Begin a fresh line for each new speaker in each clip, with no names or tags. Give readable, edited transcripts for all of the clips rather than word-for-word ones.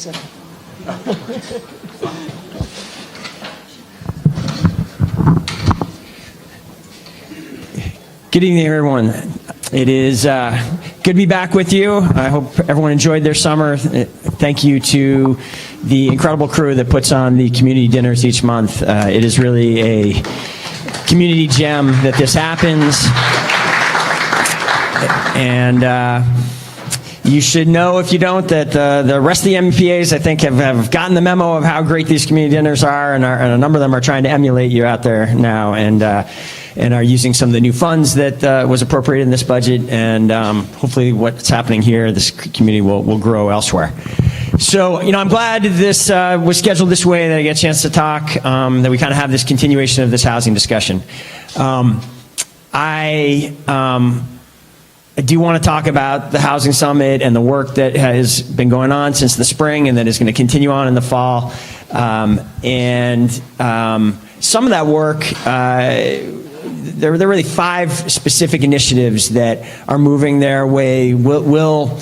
Good evening, everyone. It is good to be back with you. I hope everyone enjoyed their summer. Thank you to the incredible crew that puts on the community dinners each month. It is really a community gem that this happens. And you should know, if you don't, that the rest of the MPAs, I think, have gotten the memo of how great these community dinners are, and a number of them are trying to emulate you out there now, and are using some of the new funds that was appropriated in this budget, and hopefully what's happening here, this community will grow elsewhere. So, I'm glad this was scheduled this way, that I get a chance to talk, that we kind of have this continuation of this housing discussion. I do want to talk about the Housing Summit and the work that has been going on since the spring and that is going to continue on in the fall. Some of that work, there are really 5 specific initiatives that are moving their way, will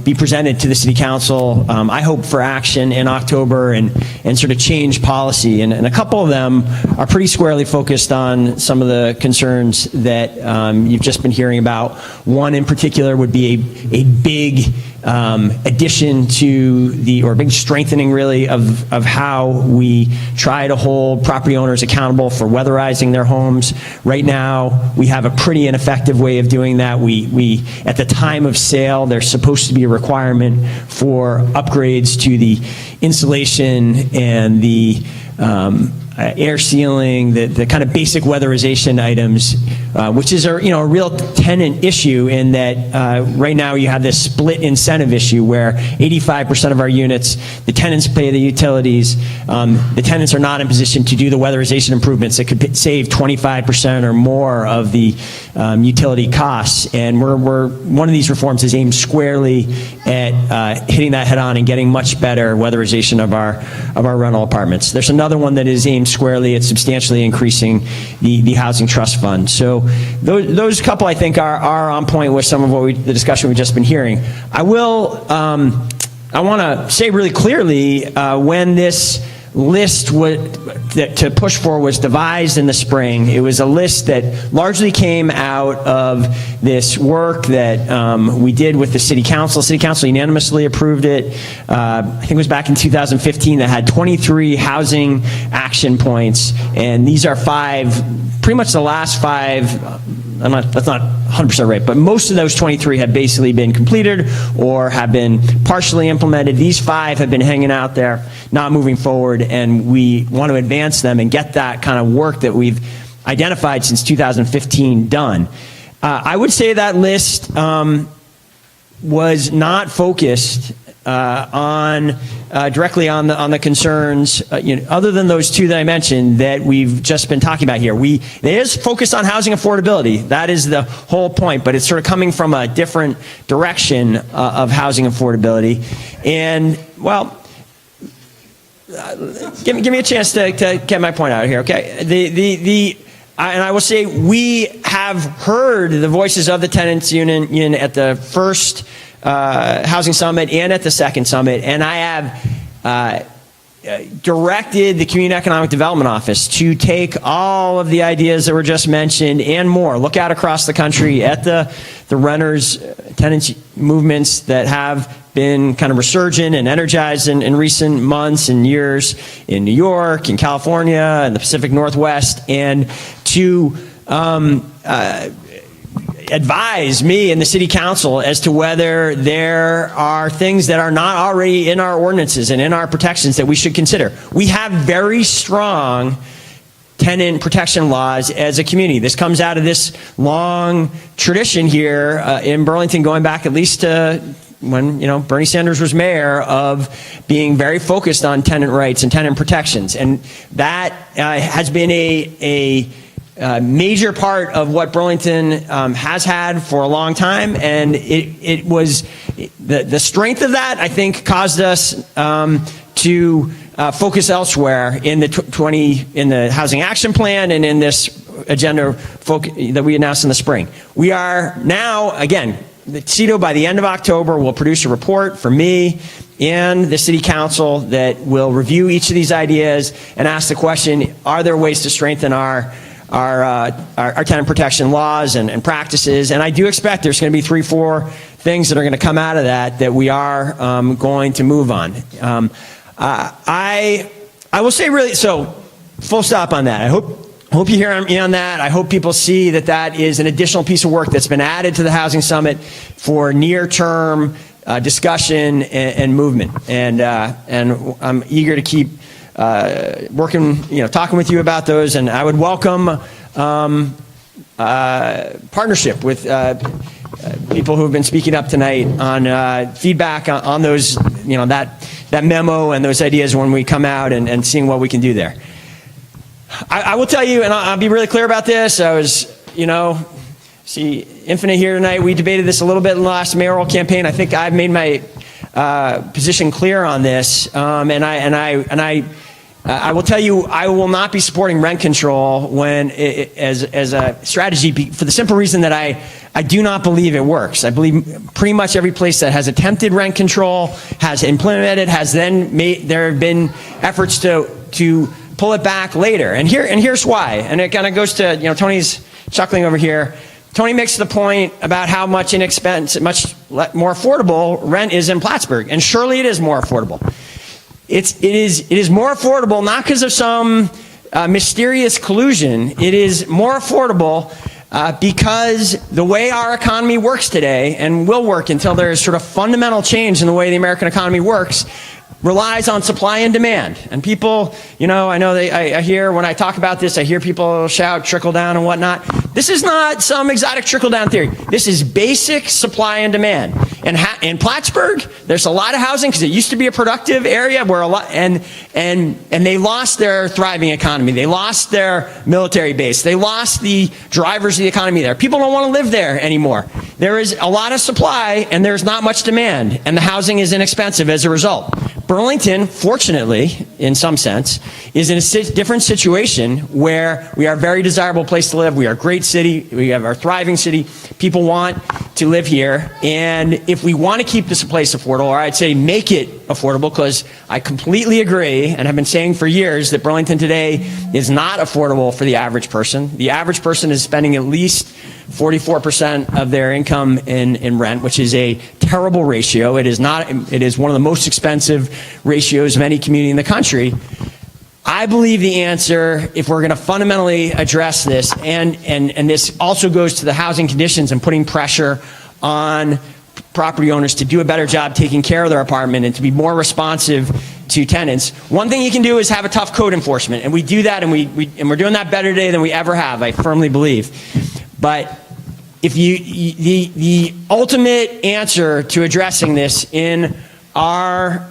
be presented to the City Council, I hope, for action in October and sort of change policy. And a couple of them are pretty squarely focused on some of the concerns that you've just been hearing about. One in particular would be a big addition to or big strengthening, really, of how we try to hold property owners accountable for weatherizing their homes. Right now, we have a pretty ineffective way of doing that. We at the time of sale, there's supposed to be a requirement for upgrades to the insulation and the air sealing, the kind of basic weatherization items, which is a real tenant issue, in that right now you have this split incentive issue where 85% of our units, the tenants pay the utilities. The tenants are not in position to do the weatherization improvements that could save 25% or more of the utility costs. And one of these reforms is aimed squarely at hitting that head on and getting much better weatherization of our rental apartments. There's another one that is aimed squarely at substantially increasing the housing trust fund. So those couple, I think, are on point with some of the discussion we've just been hearing. I want to say really clearly, when this list to push for was devised in the spring, it was a list that largely came out of this work that we did with the City Council. City Council unanimously approved it. I think it was back in 2015, that had 23 housing action points, and these are 5, pretty much the last 5. That's not 100% right, but most of those 23 have basically been completed or have been partially implemented. These 5 have been hanging out there, not moving forward, and we want to advance them and get that kind of work that we've identified since 2015 done. I would say that list was not focused directly on the concerns, other than those 2 that I mentioned that we've just been talking about here. It is focused on housing affordability. That is the whole point, but it's sort of coming from a different direction of housing affordability. And, well, give me a chance to get my point out here, okay? And I will say, we have heard the voices of the tenants union at the first Housing Summit and at the second summit, and I have directed the Community Economic Development Office to take all of the ideas that were just mentioned and more, look out across the country at the renters, tenants movements that have been kind of resurgent and energized in recent months and years in New York, in California, and the Pacific Northwest, and to advise me and the City Council as to whether there are things that are not already in our ordinances and in our protections that we should consider. We have very strong tenant protection laws as a community. This comes out of this long tradition here in Burlington, going back at least to when Bernie Sanders was mayor, of being very focused on tenant rights and tenant protections, and that has been a major part of what Burlington has had for a long time, and it was the strength of that, I think, caused us to focus elsewhere in the Housing Action Plan and in this agenda that we announced in the spring. We are now, again, the CEDO, by the end of October, will produce a report for me and the city council that will review each of these ideas and ask the question, are there ways to strengthen our tenant protection laws and practices? And I do expect there's going to be 3-4 things that are going to come out of that we are going to move on. I will say really, so full stop on that. I hope you hear me on that. I hope people see that is an additional piece of work that's been added to the Housing Summit for near-term discussion and movement. And I'm eager to keep working, talking with you about those. And I would welcome partnership with people who have been speaking up tonight on feedback on those, that memo and those ideas when we come out and seeing what we can do there. I will tell you, and I'll be really clear about this. I was, see Infinite here tonight. We debated this a little bit in the last mayoral campaign. I think I've made my position clear on this, and I will tell you, I will not be supporting rent control as a strategy for the simple reason that I do not believe it works. I believe pretty much every place that has attempted rent control has implemented, there have been efforts to pull it back later. And here's why. And it kind of goes to, Tony's chuckling over here. Tony makes the point about how much more affordable rent is in Plattsburgh, and surely it is more affordable. It is more affordable not because of some mysterious collusion. It is more affordable because the way our economy works today, and will work until there is sort of fundamental change in the way the American economy works, relies on supply and demand. And people, I know I hear when I talk about this, I hear people shout trickle down and whatnot. This is not some exotic trickle down theory. This is basic supply and demand. And in Plattsburgh, there's a lot of housing because it used to be a productive area where and they lost their thriving economy. They lost their military base. They lost the drivers of the economy there. People don't want to live there anymore. There is a lot of supply and there's not much demand, and the housing is inexpensive as a result. Burlington, fortunately, in some sense, is in a different situation where we are a very desirable place to live. We are a great city. We have our thriving city. People want to live here. And if we want to keep this place affordable, or I'd say make it affordable, because I completely agree and have been saying for years that Burlington today is not affordable for the average person. The average person is spending at least 44% of their income in rent, which is a terrible ratio. It is one of the most expensive ratios of any community in the country. I believe the answer, if we're going to fundamentally address this, and this also goes to the housing conditions and putting pressure on property owners to do a better job taking care of their apartment and to be more responsive to tenants. One thing you can do is have a tough code enforcement, and we do that, and we're doing that better today than we ever have, I firmly believe. But if the ultimate answer to addressing this in our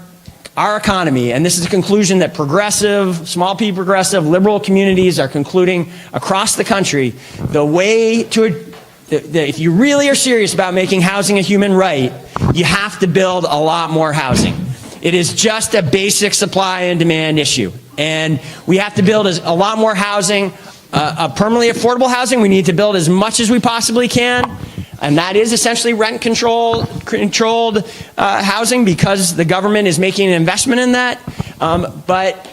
economy, and this is a conclusion that progressive, small p progressive, liberal communities are concluding across the country, the way to if you really are serious about making housing a human right, you have to build a lot more housing. It is just a basic supply and demand issue. And we have to build a lot more housing, permanently affordable housing. We need to build as much as we possibly can. And that is essentially rent-controlled housing, because the government is making an investment in that. But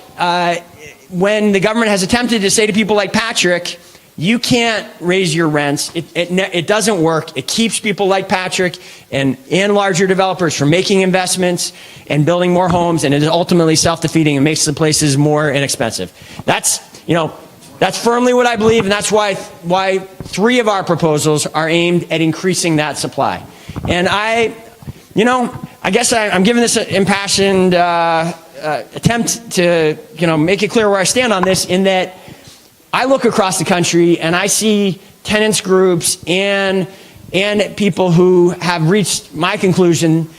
when the government has attempted to say to people like Patrick, you can't raise your rents, it doesn't work. It keeps people like Patrick and larger developers from making investments and building more homes, and it is ultimately self-defeating and makes the places more inexpensive. That's firmly what I believe, and that's why 3 of our proposals are aimed at increasing that supply. And I guess I'm giving this an impassioned attempt to, make it clear where I stand on this, in that I look across the country and I see tenants groups and people who have reached my conclusion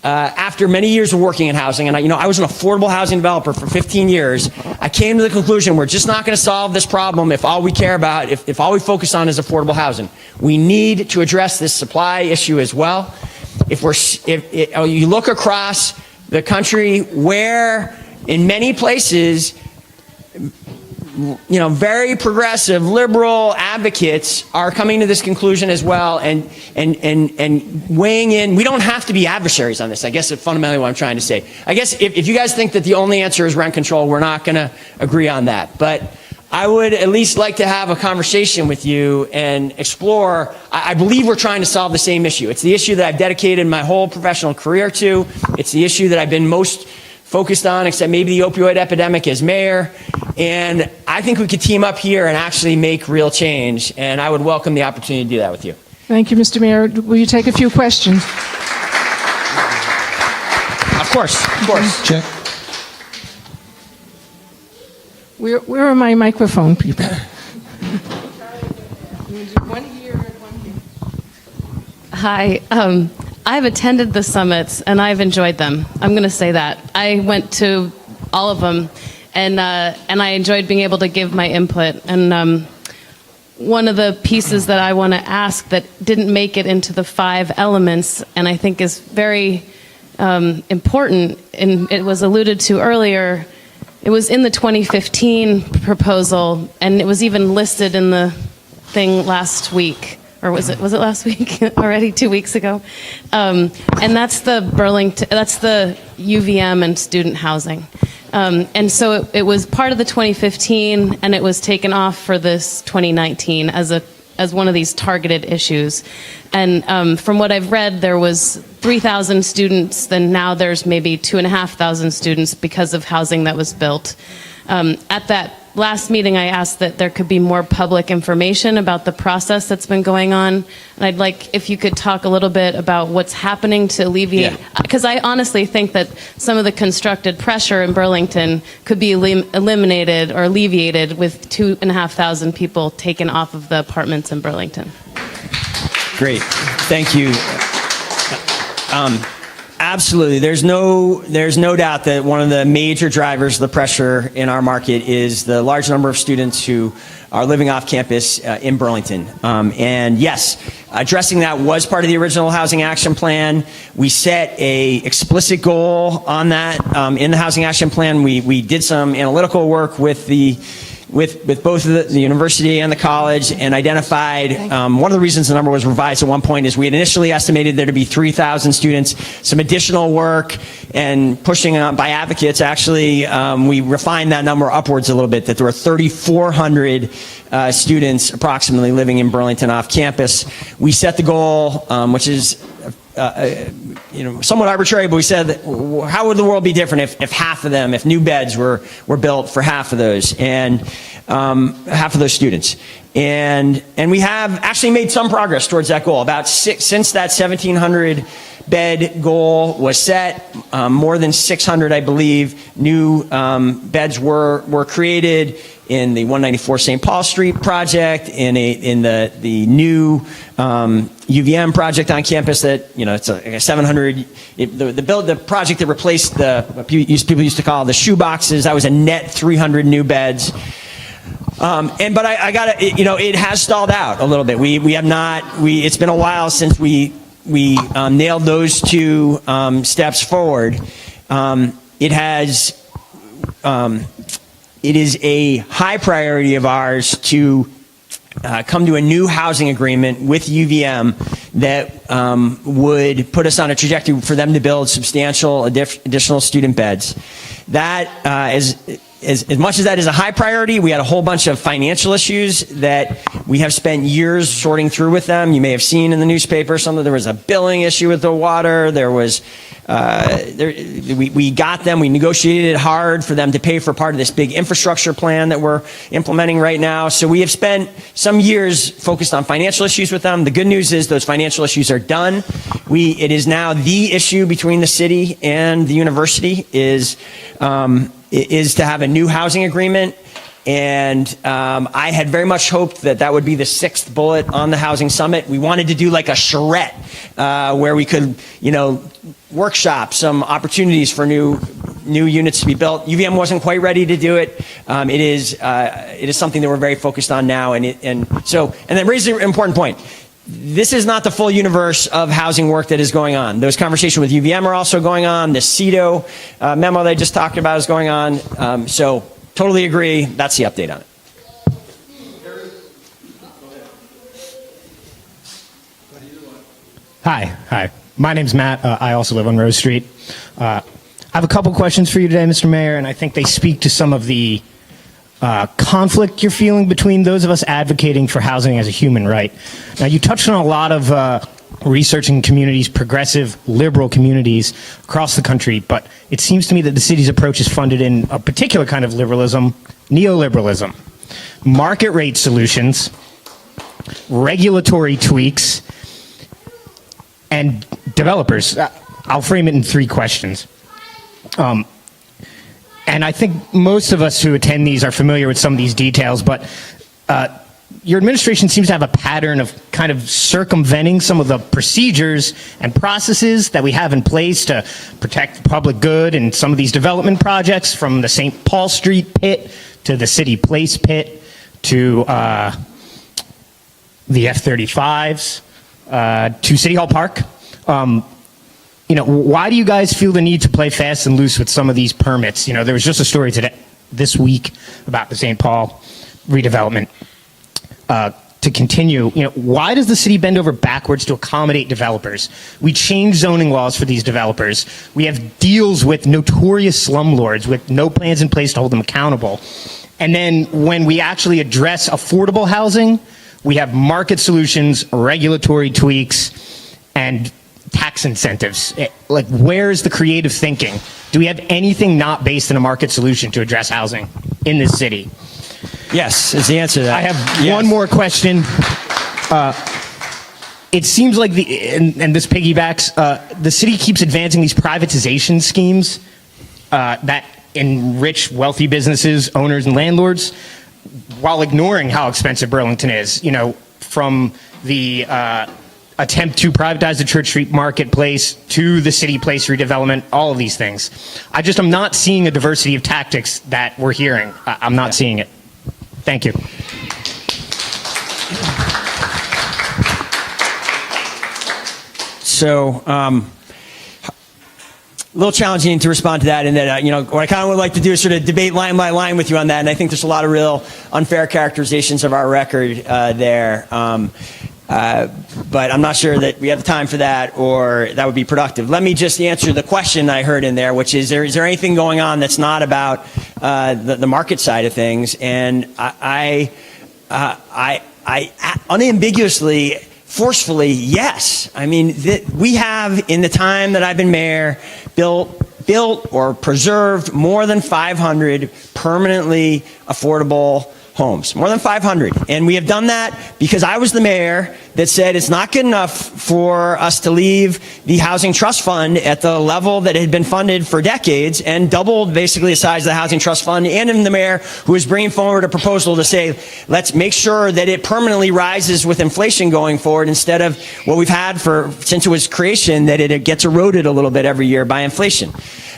after many years of working in housing, and I was an affordable housing developer for 15 years. I came to the conclusion we're just not going to solve this problem if all we care about, if all we focus on is affordable housing. We need to address this supply issue as well. If you look across the country, where in many places very progressive, liberal advocates are coming to this conclusion as well, and weighing in. We don't have to be adversaries on this. I guess is fundamentally what I'm trying to say. I guess if you guys think that the only answer is rent control, we're not going to agree on that. But I would at least like to have a conversation with you and explore. I believe we're trying to solve the same issue. It's the issue that I've dedicated my whole professional career to. It's the issue that I've been most focused on, except maybe the opioid epidemic as mayor. And I think we could team up here and actually make real change. And I would welcome the opportunity to do that with you.
Thank you, Mr. Mayor. Will you take a few questions?
Of course, of course.
Check.
Where are my microphone people? One here and one here.
Hi. I've attended the summits, and I've enjoyed them. I'm going to say that. I went to all of them, and I enjoyed being able to give my input. And one of the pieces that I want to ask that didn't make it into the 5 elements, and I think is very important, and it was alluded to earlier. It was in the 2015 proposal, and it was even listed in the thing last week. Or was it last week already, 2 weeks ago? And that's the Burlington, that's the UVM and student housing. And so it was part of the 2015, and it was taken off for this 2019 as one of these targeted issues. And from what I've read, there was 3,000 students, then now there's maybe 2,500 students because of housing that was built. At that last meeting, I asked that there could be more public information about the process that's been going on. And I'd like if you could talk a little bit about what's happening to alleviate, because I honestly think that some of the constructed pressure in Burlington could be eliminated or alleviated with 2,500 people taken off of the apartments in Burlington.
Great. Thank you. Absolutely. There's no doubt that one of the major drivers of the pressure in our market is the large number of students who are living off campus in Burlington. And yes, addressing that was part of the original Housing Action Plan. We set a explicit goal on that in the Housing Action Plan. We did some analytical work with both the university and the college, and identified one of the reasons the number was revised at one point is we had initially estimated there to be 3,000 students. Some additional work and pushing by advocates, actually, we refined that number upwards a little bit, that there were 3,400 students approximately living in Burlington off campus. We set the goal, which is somewhat arbitrary, but we said, how would the world be different if half of them, if new beds were built for half of those, and half of those students? And we have actually made some progress towards that goal. Since that 1,700 bed goal was set, more than 600, I believe, new beds were created in the 194 St. Paul Street project, in the new UVM project on campus. That it's a 700. The project that replaced people used to call the shoe boxes. That was a net 300 new beds. But I got it has stalled out a little bit. It's been a while since we nailed those 2 steps forward. It is a high priority of ours to come to a new housing agreement with UVM that would put us on a trajectory for them to build substantial additional student beds. That as much as that is a high priority, we had a whole bunch of financial issues that we have spent years sorting through with them. You may have seen in the newspaper there was a billing issue with the water. There was we got them. We negotiated hard for them to pay for part of this big infrastructure plan that we're implementing right now. So we have spent some years focused on financial issues with them. The good news is those financial issues are done. It is now the issue between the city and the university is to have a new housing agreement. And I had very much hoped that would be the 6th bullet on the housing summit. We wanted to do like a charrette where we could, workshop some opportunities for new units to be built. UVM wasn't quite ready to do it. It is something that we're very focused on now. And then raises an important point. This is not the full universe of housing work that is going on. Those conversations with UVM are also going on. The CEDO memo that I just talked about is going on. So totally agree. That's the update on it.
Hi. My name's Matt. I also live on Rose Street. I have a couple questions for you today, Mr. Mayor, and I think they speak to some of the conflict you're feeling between those of us advocating for housing as a human right. Now, you touched on a lot of researching communities, progressive, liberal communities across the country, but it seems to me that the city's approach is funded in a particular kind of liberalism, neoliberalism, market rate solutions, regulatory tweaks, and developers. I'll frame it in three questions. And I think most of us who attend these are familiar with some of these details, but your administration seems to have a pattern of kind of circumventing some of the procedures and processes that we have in place to protect the public good and some of these development projects, from the St. Paul Street pit to the City Place pit to the F-35s to City Hall Park. Why do you guys feel the need to play fast and loose with some of these permits? There was just a story this week about the St. Paul redevelopment. To continue, why does the city bend over backwards to accommodate developers? We change zoning laws for these developers. We have deals with notorious slumlords with no plans in place to hold them accountable. And then when we actually address affordable housing, we have market solutions, regulatory tweaks, and tax incentives. Where's the creative thinking? Do we have anything not based in a market solution to address housing in this city?
Yes, is the answer to that.
I have one more question. It seems like and this piggybacks, the city keeps advancing these privatization schemes that enrich wealthy businesses, owners, and landlords, while ignoring how expensive Burlington is. From the attempt to privatize the Church Street Marketplace to the City Place redevelopment, all of these things. I'm not seeing a diversity of tactics that we're hearing. I'm not seeing it. Thank you.
So, a little challenging to respond to that, in that, what I kind of would like to do is sort of debate line by line with you on that, and I think there's a lot of real unfair characterizations of our record there. But I'm not sure that we have the time for that, or that would be productive. Let me just answer the question I heard in there, which is there anything going on that's not about the market side of things? And I unambiguously, forcefully, yes. I mean, we have, in the time that I've been mayor, built or preserved more than 500 permanently affordable homes, more than 500. And we have done that because I was the mayor that said it's not good enough for us to leave the Housing Trust Fund at the level that it had been funded for decades, and doubled basically the size of the Housing Trust Fund. And I'm the mayor who is bringing forward a proposal to say, let's make sure that it permanently rises with inflation going forward, instead of what we've had since it was creation, that it gets eroded a little bit every year by inflation.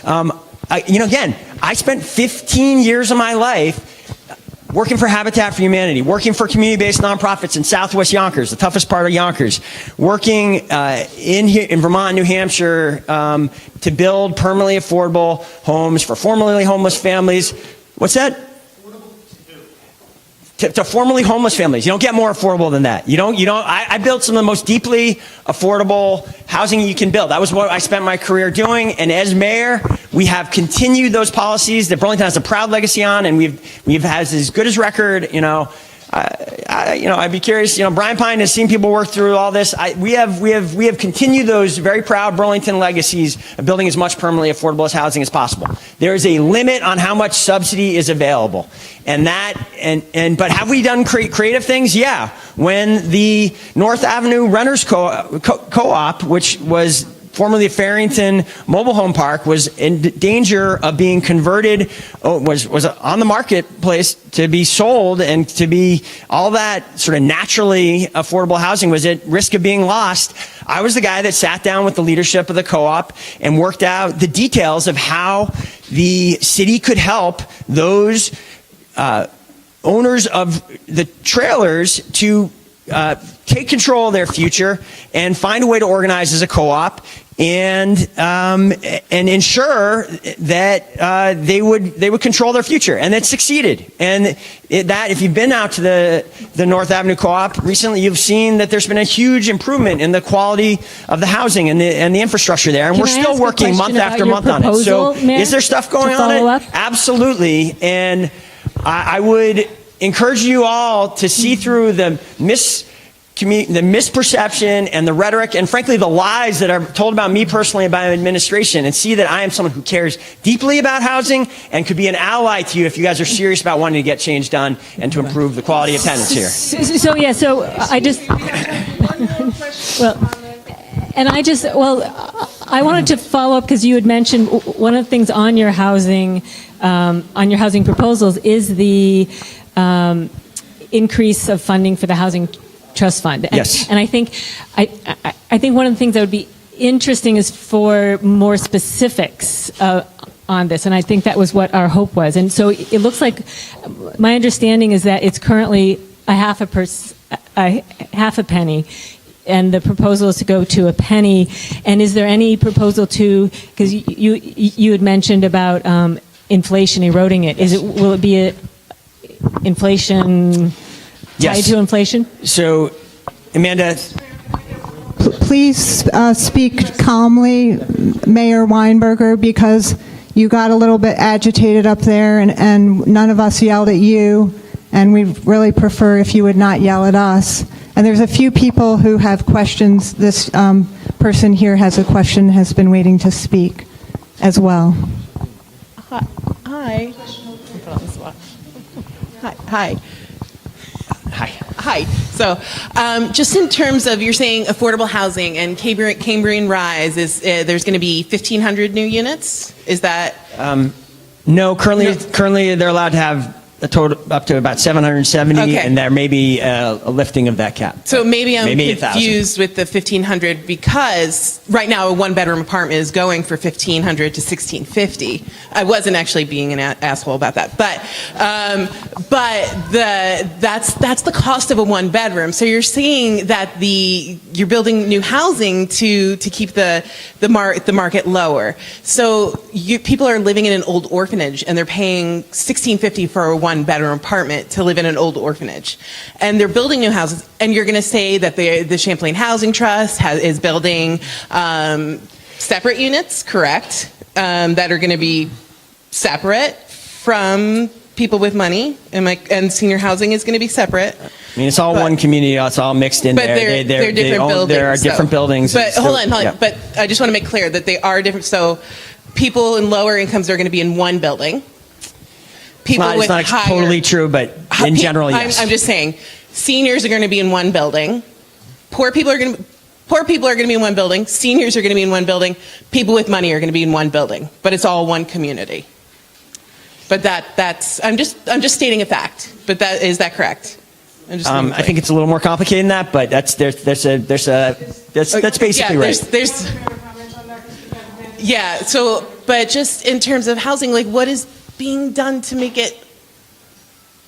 Again, I spent 15 years of my life working for Habitat for Humanity, working for community-based nonprofits in Southwest Yonkers, the toughest part of Yonkers, working in Vermont, New Hampshire, to build permanently affordable homes for formerly homeless families. What's that? To formerly homeless families. You don't get more affordable than that. I built some of the most deeply affordable housing you can build. That was what I spent my career doing. And as mayor, we have continued those policies that Burlington has a proud legacy on, and we've had as good as record. I'd be curious. Brian Pine has seen people work through all this. We have continued those very proud Burlington legacies of building as much permanently affordable housing as possible. There is a limit on how much subsidy is available, but have we done creative things? Yeah. When the North Avenue Renters Co-op, which was formerly Farrington Mobile Home Park, was in danger of being converted, was on the marketplace to be sold, and to be all that sort of naturally affordable housing was at risk of being lost. I was the guy that sat down with the leadership of the co-op and worked out the details of how the city could help those owners of the trailers to take control of their future and find a way to organize as a co-op, and ensure that they would control their future, and it succeeded. And that if you've been out to the North Avenue Co-op recently, you've seen that there's been a huge improvement in the quality of the housing and the infrastructure there, and
Can
we're
I
still
ask a
working month
question about
after
your
month on it. So,
proposal, Mayor,
is there stuff going
to
on it?
follow up?
Absolutely, and I would encourage you all to see through the misperception and the rhetoric and frankly the lies that are told about me personally and by administration, and see that I am someone who cares deeply about housing and could be an ally to you if you guys are serious about wanting to get change done and to improve the quality of tenants here.
So I just, I wanted to follow up because you had mentioned one of the things on your housing proposals is the increase of funding for the housing trust fund. And,
Yes.
And I think one of the things that would be interesting is for more specifics on this, and I think that was what our hope was. And so it looks like my understanding is that it's currently a half a penny, and the proposal is to go to a penny. And is there any proposal to, because you had mentioned about inflation eroding it? Will it be a inflation tied
Yes.
to inflation?
So, Amanda,
Please speak calmly, Mayor Weinberger, because you got a little bit agitated up there, and none of us yelled at you, and we'd really prefer if you would not yell at us. And there's a few people who have questions. This person here has a question, has been waiting to speak as well.
Hi. Hi.
hi.
Hi. So, just in terms of, you're saying affordable housing and Cambrian Rise, there's going to be 1,500 new units? Is that?
No, currently they're allowed to have a total up to about 770,
Okay.
and there may be a lifting of that cap.
So maybe I'm
Maybe 1,000.
confused with the 1,500 because right now a one-bedroom apartment is going for 1,500 to 1,650. I wasn't actually being an asshole about that, but that's the cost of a one-bedroom. So you're seeing that you're building new housing to keep the market lower. So people are living in an old orphanage and they're paying $1,650 for a one-bedroom apartment to live in an old orphanage, and they're building new houses. And you're going to say that the Champlain Housing Trust is building separate units, correct? That are going to be separate from people with money, and senior housing is going to be separate.
I mean, it's all one community. It's all mixed in
But
there.
they're different buildings.
There are different buildings.
But hold on.
Yeah.
But I just want to make clear that they are different. So people in lower incomes are going to be in one building. People
It's not
higher,
totally true, but in general, yes.
I'm just saying, seniors are going to be in one building. Poor people are going to be in one building. Seniors are going to be in one building. People with money are going to be in one building. But it's all one community. But that's I'm just stating a fact. But is that correct?
I think it's a little more complicated than that, but that's basically right.
Yeah. So, but just in terms of housing, like what is being done to make it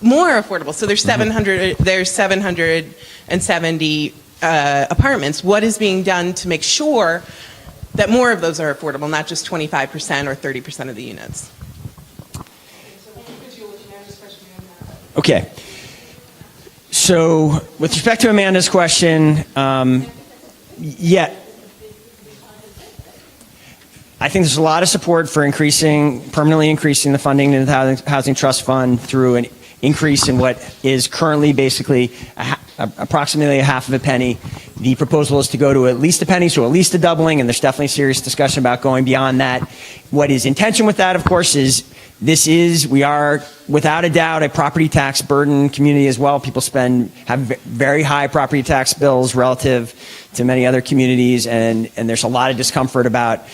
more affordable? So there's 770 apartments. What is being done to make sure that more of those are affordable, not just 25% or 30% of the units?
Okay. So with respect to Amanda's question, yeah, I think there's a lot of support for permanently increasing the funding in the Housing Trust Fund through an increase in what is currently basically approximately a half of a penny. The proposal is to go to at least a penny, so at least a doubling, and there's definitely serious discussion about going beyond that. What is intention with that, of course, is we are without a doubt a property tax burden community as well. People have very high property tax bills relative to many other communities, and there's a lot of discomfort about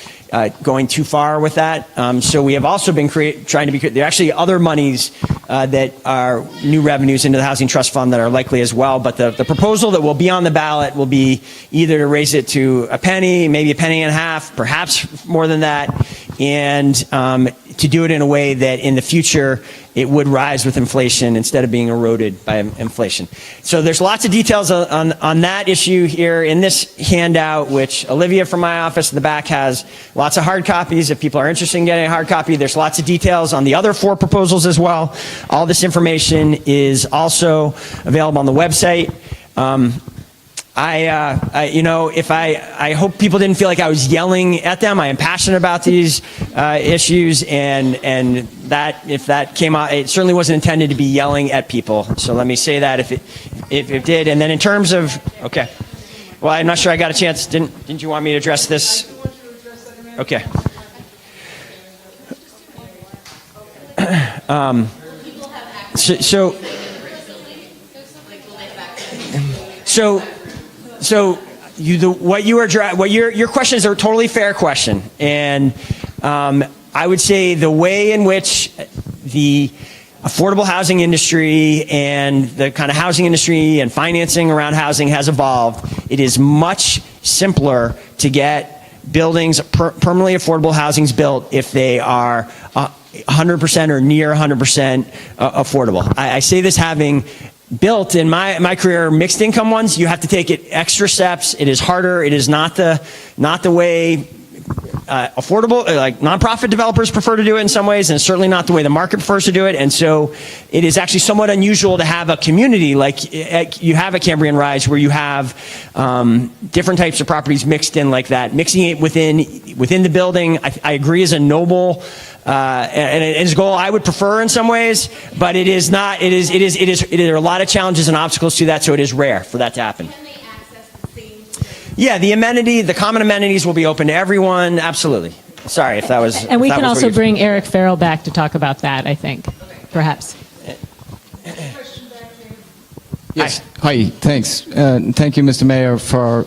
going too far with that. So we have also been trying to be, there are actually other monies that are new revenues into the Housing Trust Fund that are likely as well. But the proposal that will be on the ballot will be either to raise it to a penny, maybe a penny and a half, perhaps more than that, and to do it in a way that in the future it would rise with inflation instead of being eroded by inflation. So there's lots of details on that issue here in this handout, which Olivia from my office in the back has lots of hard copies. If people are interested in getting a hard copy, there's lots of details on the other 4 proposals as well. All this information is also available on the website. I hope people didn't feel like I was yelling at them. I am passionate about these issues, and that if that came out, it certainly wasn't intended to be yelling at people. So let me say that if it did. And then in terms of, okay, well, I'm not sure I got a chance. Didn't you want me to address this? Okay. So your question is a totally fair question, and I would say the way in which the affordable housing industry and the kind of housing industry and financing around housing has evolved, it is much simpler to get buildings, permanently affordable housings built if they are 100% or near 100% affordable. I say this having built in my career mixed income ones. You have to take it extra steps. It is harder. It is not the way affordable, like nonprofit developers prefer to do it in some ways, and it's certainly not the way the market prefers to do it. And so it is actually somewhat unusual to have a community like you have at Cambrian Rise, where you have different types of properties mixed in like that. Mixing it within the building, I agree, is a noble and it is a goal I would prefer in some ways, but it is not. There are a lot of challenges and obstacles to that, so it is rare for that to happen. Yeah, the common amenities will be open to everyone. Absolutely. Sorry if that was.
And we can also bring Eric Farrell back to talk about that, I think, perhaps.
Yes. Hi. Thanks. Thank you, Mr. Mayor, for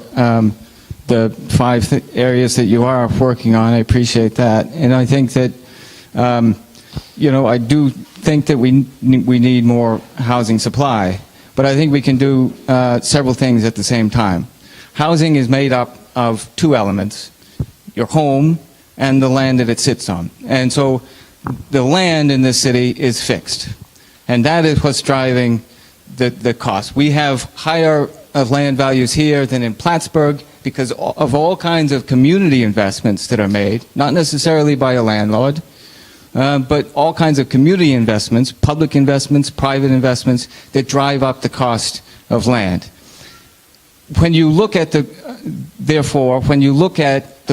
the 5 areas that you are working on. I appreciate that, and I think that I do think that we need more housing supply, but I think we can do several things at the same time. Housing is made up of 2 elements: your home and the land that it sits on. And so the land in this city is fixed, and that is what's driving the cost. We have higher land values here than in Plattsburgh because of all kinds of community investments that are made, not necessarily by a landlord, but all kinds of community investments, public investments, private investments that drive up the cost of land. When you look at the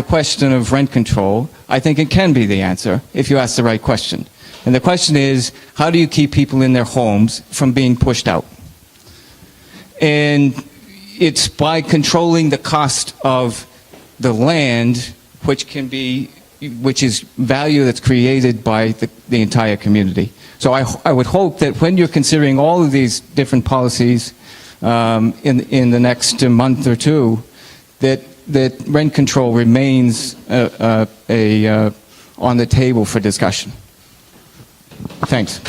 question of rent control, I think it can be the answer if you ask the right question. And the question is, how do you keep people in their homes from being pushed out? And it's by controlling the cost of the land, which is value that's created by the entire community. So I would hope that when you're considering all of these different policies in the next month or 2, that rent control remains on the table for discussion. Thanks.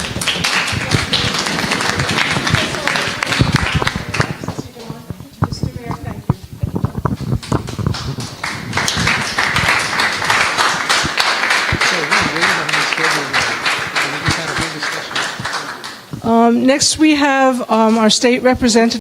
Next, we have our state representative.